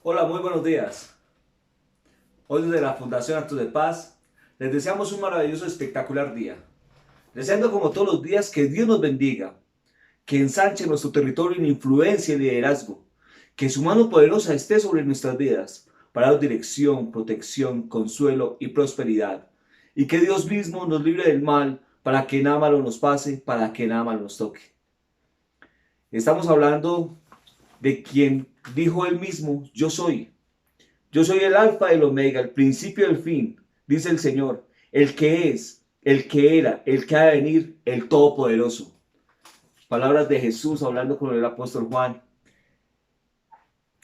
Hola, muy buenos días. Hoy desde la Fundación Actos de Paz les deseamos un maravilloso, espectacular día. Deseando como todos los días que Dios nos bendiga, que ensanche nuestro territorio en influencia y liderazgo, que su mano poderosa esté sobre nuestras vidas para dar dirección, protección, consuelo y prosperidad. Y que Dios mismo nos libre del mal para que nada malo nos pase, para que nada malo nos toque. Estamos hablando de quien dijo él mismo, yo soy. Yo soy el alfa y el omega, el principio y el fin, dice el Señor, el que es, el que era, el que ha de venir, el todopoderoso. Palabras de Jesús hablando con el apóstol Juan.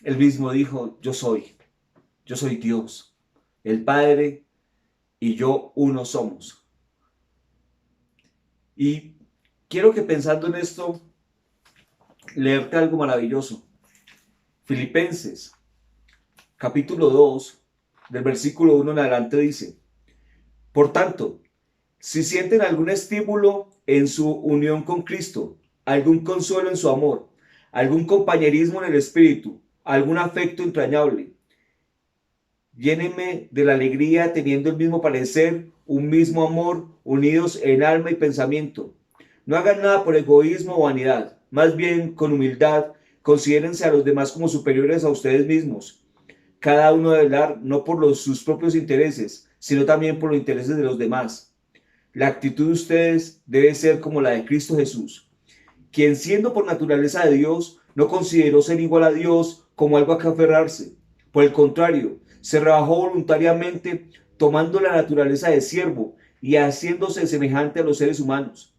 Él mismo dijo, yo soy Dios, el Padre y yo uno somos. Y quiero que pensando en esto, leerte algo maravilloso. Filipenses, capítulo 2, del versículo 1 en adelante dice, por tanto, si sienten algún estímulo en su unión con Cristo, algún consuelo en su amor, algún compañerismo en el Espíritu, algún afecto entrañable, llénenme de la alegría teniendo el mismo parecer, un mismo amor, unidos en alma y pensamiento. No hagan nada por egoísmo o vanidad, más bien con humildad, considérense a los demás como superiores a ustedes mismos. Cada uno debe velar no por sus propios intereses, sino también por los intereses de los demás. La actitud de ustedes debe ser como la de Cristo Jesús, quien siendo por naturaleza de Dios, no consideró ser igual a Dios como algo a que aferrarse. Por el contrario, se rebajó voluntariamente tomando la naturaleza de siervo y haciéndose semejante a los seres humanos.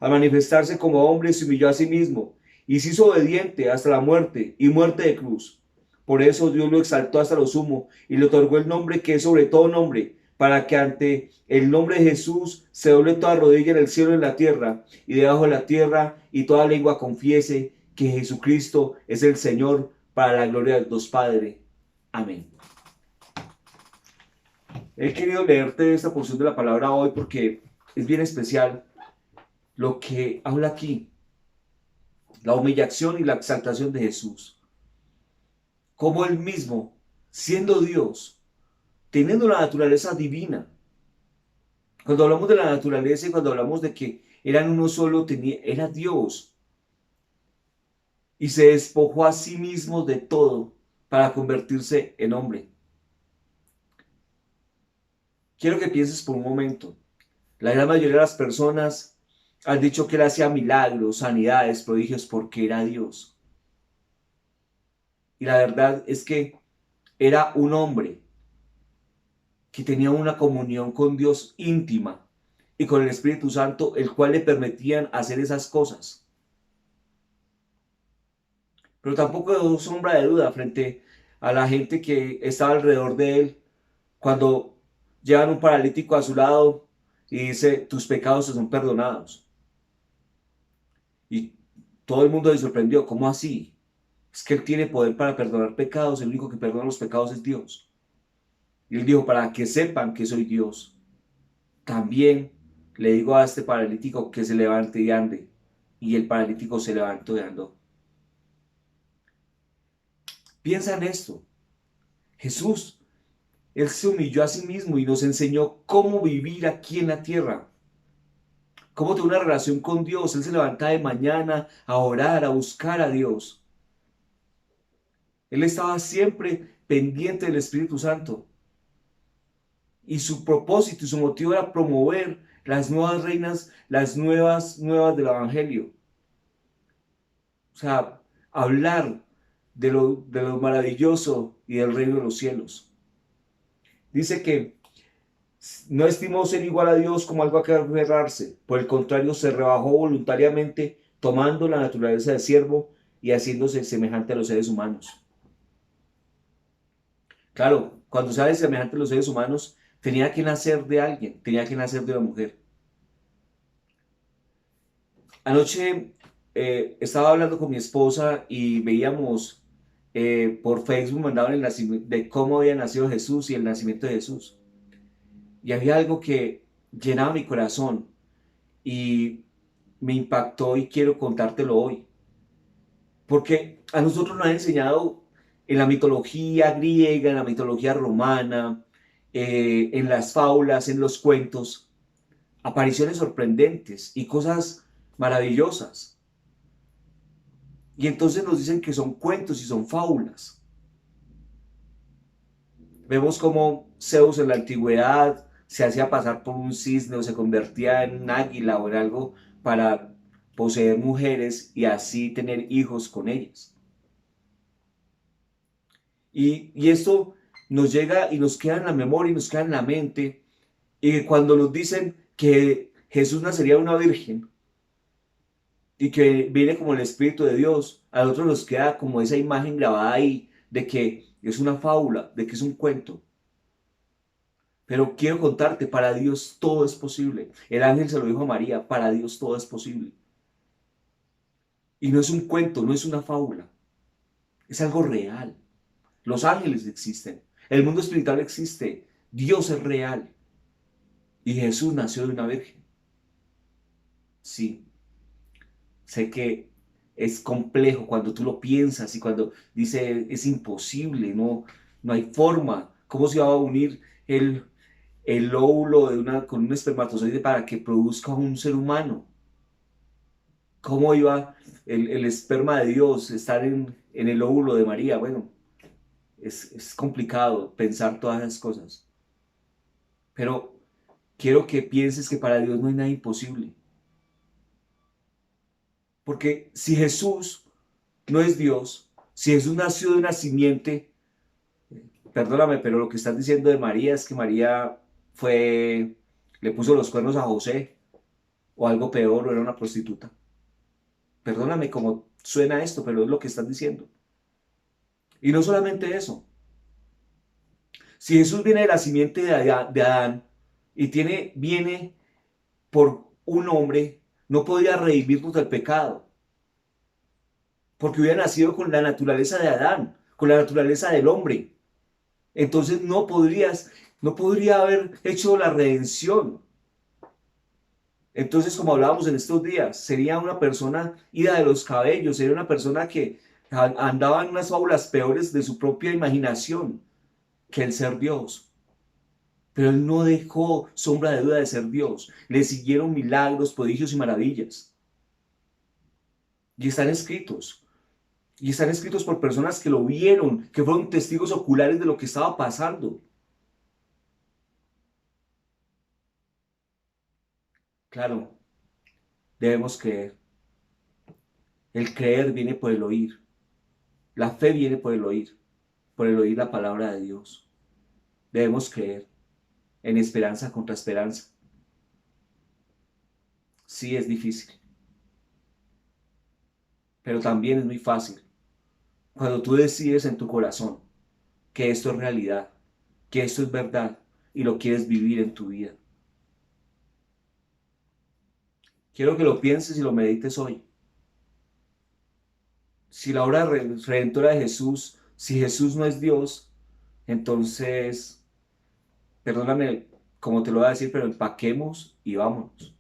Al manifestarse como hombre se humilló a sí mismo y se hizo obediente hasta la muerte y muerte de cruz. Por eso Dios lo exaltó hasta lo sumo y le otorgó el nombre que es sobre todo nombre, para que ante el nombre de Jesús se doble toda rodilla en el cielo y en la tierra y debajo de la tierra, y toda lengua confiese que Jesucristo es el Señor, para la gloria del Dios Padre. Amén. He querido leerte esta porción de la palabra hoy porque es bien especial lo que habla aquí, la humillación y la exaltación de Jesús. Como él mismo, siendo Dios, teniendo la naturaleza divina. Cuando hablamos de la naturaleza y cuando hablamos de que eran uno solo, era Dios. Y se despojó a sí mismo de todo para convertirse en hombre. Quiero que pienses por un momento. La gran mayoría de las personas han dicho que él hacía milagros, sanidades, prodigios porque era Dios. Y la verdad es que era un hombre que tenía una comunión con Dios íntima y con el Espíritu Santo, el cual le permitían hacer esas cosas. Pero tampoco dejó sombra de duda frente a la gente que estaba alrededor de él cuando llevan un paralítico a su lado y dice, tus pecados te son perdonados. Y todo el mundo se sorprendió, ¿cómo así? Es que él tiene poder para perdonar pecados, el único que perdona los pecados es Dios. Y él dijo, para que sepan que soy Dios, también le digo a este paralítico que se levante y ande. Y el paralítico se levantó y andó. Piensa en esto. Jesús, él se humilló a sí mismo y nos enseñó cómo vivir aquí en la tierra. Cómo tener una relación con Dios. Él se levanta de mañana a orar, a buscar a Dios. Él estaba siempre pendiente del Espíritu Santo. Y su propósito y su motivo era promover las nuevas reinas, las nuevas del Evangelio. O sea, hablar de lo maravilloso y del reino de los cielos. Dice que no estimó ser igual a Dios como algo a que aferrarse. Por el contrario, se rebajó voluntariamente, tomando la naturaleza de siervo y haciéndose semejante a los seres humanos. Claro, cuando se hace semejante a los seres humanos, tenía que nacer de alguien, tenía que nacer de una mujer. Anoche estaba hablando con mi esposa y veíamos por Facebook, mandaban el nacimiento, de cómo había nacido Jesús y el nacimiento de Jesús. Y había algo que llenaba mi corazón y me impactó y quiero contártelo hoy. Porque a nosotros nos han enseñado en la mitología griega, en la mitología romana, en las fábulas, en los cuentos, apariciones sorprendentes y cosas maravillosas. Y entonces nos dicen que son cuentos y son fábulas. Vemos cómo Zeus en la antigüedad se hacía pasar por un cisne o se convertía en un águila o en algo para poseer mujeres y así tener hijos con ellas. Y esto nos llega y nos queda en la memoria y nos queda en la mente. Y cuando nos dicen que Jesús nacería de una virgen y que viene como el Espíritu de Dios, a nosotros nos queda como esa imagen grabada ahí de que es una fábula, de que es un cuento. Pero quiero contarte, para Dios todo es posible. El ángel se lo dijo a María, para Dios todo es posible. Y no es un cuento, no es una fábula, es algo real. Los ángeles existen, el mundo espiritual existe, Dios es real. Y Jesús nació de una virgen. Sí, sé que es complejo cuando tú lo piensas y cuando dice es imposible, no hay forma. ¿Cómo se va a unir el óvulo con un espermatozoide para que produzca un ser humano? ¿Cómo iba el esperma de Dios estar en el óvulo de María? Bueno, es complicado pensar todas esas cosas. Pero quiero que pienses que para Dios no hay nada imposible. Porque si Jesús no es Dios, si Jesús nació de una simiente, perdóname, pero lo que estás diciendo de María es que María le puso los cuernos a José, o algo peor, o era una prostituta. Perdóname cómo suena esto, pero es lo que estás diciendo. Y no solamente eso. Si Jesús viene de la simiente de Adán y viene por un hombre, no podría redimirnos del pecado, porque hubiera nacido con la naturaleza de Adán, con la naturaleza del hombre. Entonces no podría haber hecho la redención. Entonces, como hablábamos en estos días, sería una persona ida de los cabellos, sería una persona que andaba en unas fábulas peores de su propia imaginación que el ser Dios. Pero él no dejó sombra de duda de ser Dios. Le siguieron milagros, prodigios y maravillas. Y están escritos. Y están escritos por personas que lo vieron, que fueron testigos oculares de lo que estaba pasando. Claro, debemos creer. El creer viene por el oír. La fe viene por el oír la palabra de Dios. Debemos creer en esperanza contra esperanza. Sí es difícil, pero también es muy fácil. Cuando tú decides en tu corazón que esto es realidad, que esto es verdad y lo quieres vivir en tu vida. Quiero que lo pienses y lo medites hoy. Si la obra redentora de Jesús, si Jesús no es Dios, entonces, perdóname como te lo voy a decir, pero empaquemos y vámonos.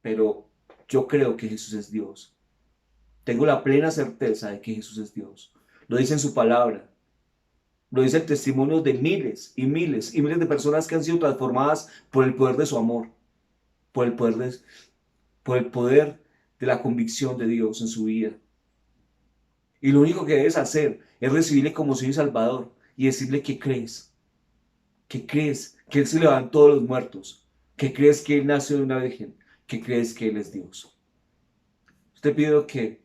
Pero yo creo que Jesús es Dios. Tengo la plena certeza de que Jesús es Dios. Lo dice en su palabra. Lo dice el testimonio de miles y miles y miles de personas que han sido transformadas por el poder de su amor, por el poder por el poder de la convicción de Dios en su vida. Y lo único que debes hacer es recibirle como Señor y Salvador y decirle que crees que Él se levantó de los muertos, que crees que Él nació de una virgen, que crees que Él es Dios. Te pido que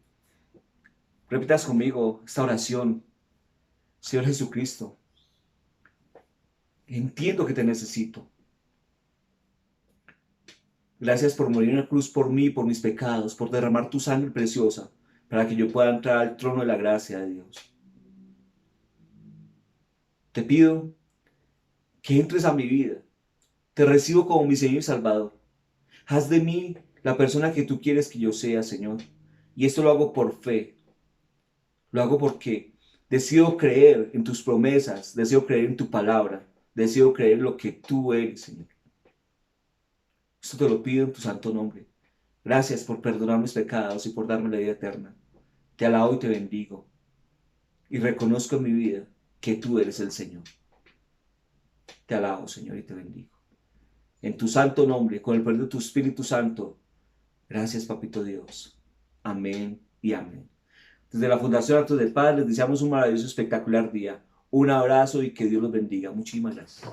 repitas conmigo esta oración. Señor Jesucristo, entiendo que te necesito. Gracias por morir en la cruz por mí, por mis pecados, por derramar tu sangre preciosa, para que yo pueda entrar al trono de la gracia de Dios. Te pido que entres a mi vida. Te recibo como mi Señor y Salvador. Haz de mí la persona que tú quieres que yo sea, Señor. Y esto lo hago por fe. Lo hago porque decido creer en tus promesas, deseo creer en tu palabra, deseo creer en lo que tú eres, Señor. Esto te lo pido en tu santo nombre. Gracias por perdonar mis pecados y por darme la vida eterna. Te alabo y te bendigo. Y reconozco en mi vida que tú eres el Señor. Te alabo, Señor, y te bendigo. En tu santo nombre, con el poder de tu Espíritu Santo. Gracias, Papito Dios. Amén y amén. Desde la Fundación Actos de Paz les deseamos un maravilloso, espectacular día. Un abrazo y que Dios los bendiga. Muchísimas gracias.